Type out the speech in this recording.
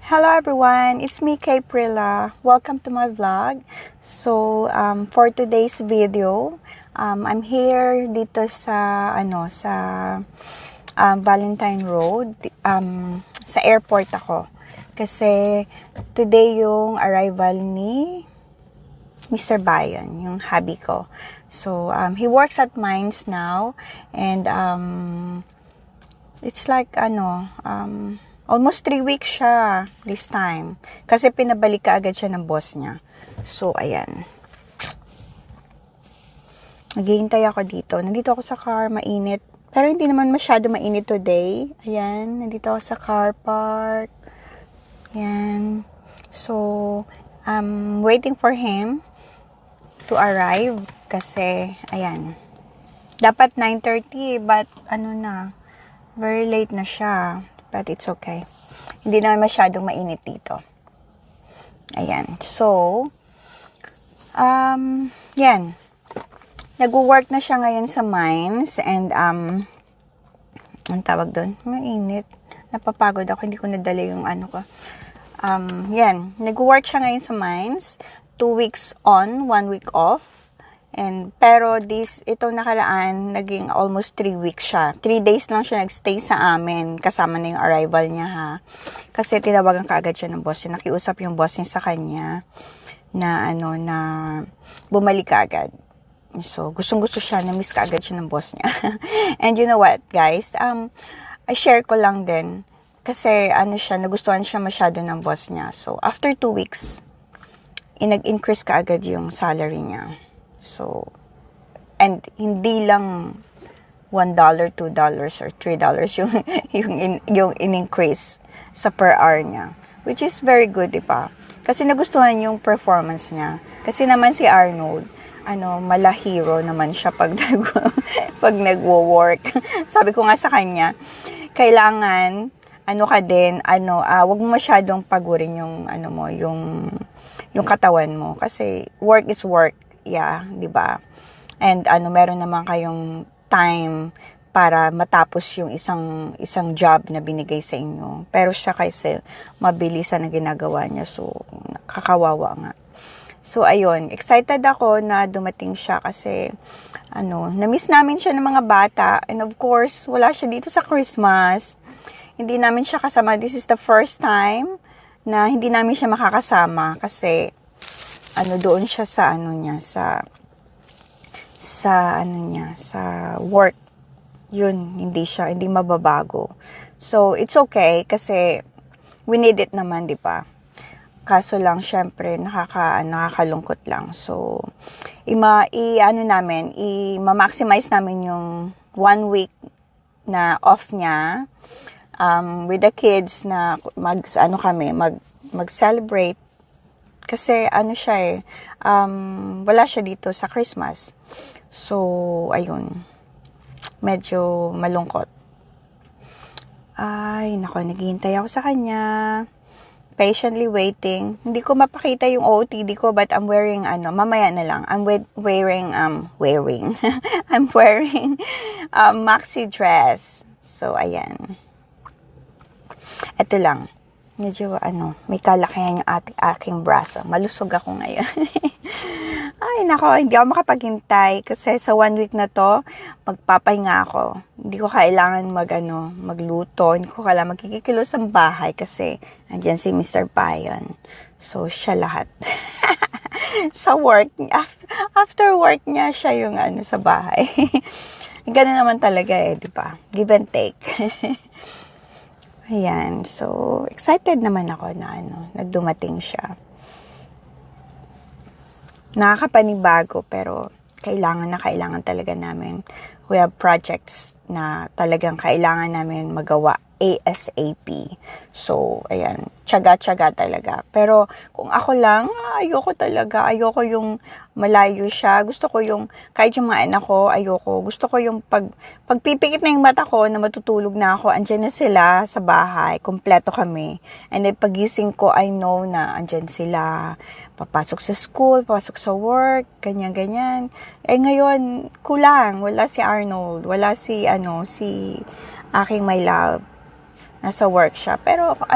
Hello everyone, it's me Kay Prilla. Welcome to my vlog. So, for today's video, I'm here dito sa Valentine Road. Sa airport ako. Kasi today yung arrival ni Mr. Bayon, yung hubby ko. So, he works at Mines now and it's like almost 3 weeks siya this time. Kasi pinabalik ka agad siya ng boss niya. So, ayan. Naghihintay ako dito. Nandito ako sa car, mainit. Pero hindi naman masyado mainit today. Ayan, nandito ako sa car park. Ayan. So, I'm waiting for him to arrive. Kasi, ayan. Dapat 9:30, but very late na siya. But it's okay. Hindi naman masyadong mainit dito. Ayan. So, yan. Nag-work na siya ngayon sa mines and, ang tawag doon? Mainit. Napapagod ako. Hindi ko nadala yung ko. Yan. Nag-work siya ngayon sa mines. 2 weeks on, 1 week off. Pero itong nakaraan, naging almost 3 weeks siya. 3 days lang siya nagstay sa amin, kasama na yung arrival niya ha. Kasi tinawagan kaagad siya ng boss niya. Nakiusap yung boss niya sa kanya na bumalik kaagad. So, gustong-gusto siya, na-miss kaagad siya ng boss niya. And you know what, guys? I share ko lang din. Kasi nagustuhan siya masyado ng boss niya. So, after 2 weeks, nag-increase kaagad yung salary niya. So, and hindi lang $1, $2, or $3 yung in-increase sa per hour niya. Which is very good, diba? Kasi nagustuhan yung performance niya. Kasi naman si Arnold, malahiro naman siya pag nagwo-work. Sabi ko nga sa kanya, kailangan, wag mo masyadong pagurin yung, yung katawan mo. Kasi work is work. Yeah, 'di ba? And meron naman kayong time para matapos yung isang job na binigay sa inyo. Pero siya kasi mabilisan na ginagawa niya, so nakakawawa nga. So ayun, excited ako na dumating siya kasi na-miss namin siya ng mga bata, and of course, wala siya dito sa Christmas. Hindi namin siya kasama. This is the first time na hindi namin siya makakasama kasi doon siya sa sa work. Yun, hindi mababago. So, it's okay kasi we need it naman, di ba? Kaso lang, syempre, nakakalungkot lang. So, i-maximize namin yung 1 week na off niya with the kids na mag-celebrate. Kasi siya wala siya dito sa Christmas. So, ayun. Medyo malungkot. Ay, nako, naghihintay ako sa kanya. Patiently waiting. Hindi ko mapakita yung OOTD ko, but I'm wearing, mamaya na lang. I'm wearing I'm wearing maxi dress. So, ayan. Ito lang. Medyo may kalakihan yung aking braso. Malusog ako ngayon. Ay, nako, hindi ako makapaghintay kasi sa 1 week na to, magpapahinga ako. Hindi ko kailangan magluto. Hindi ko kailangan magkikilos sa bahay kasi andyan si Mr. Bayon. So, siya lahat. Sa work, after work niya, siya yung sa bahay. Ganun naman talaga di ba? Give and take. Ayan, so, excited naman ako na nagdumating siya. Nakakapanibago, pero kailangan talaga namin. We have projects na talagang kailangan namin magawa ASAP. So, ayan, tiyaga-tiyaga talaga. Pero, kung ako lang, ayoko talaga. Ayoko yung malayo siya. Gusto ko yung, kahit yung mga anak ko, ayoko. Gusto ko yung pagpipikit na yung mata ko na matutulog na ako, andyan na sila sa bahay, kompleto kami. And then, pagising ko, I know na andyan sila. Papasok sa school, papasok sa work, ganyan-ganyan. Ngayon, kulang. Wala si Arnold. Wala si aking my love. Nasa work siya. Pero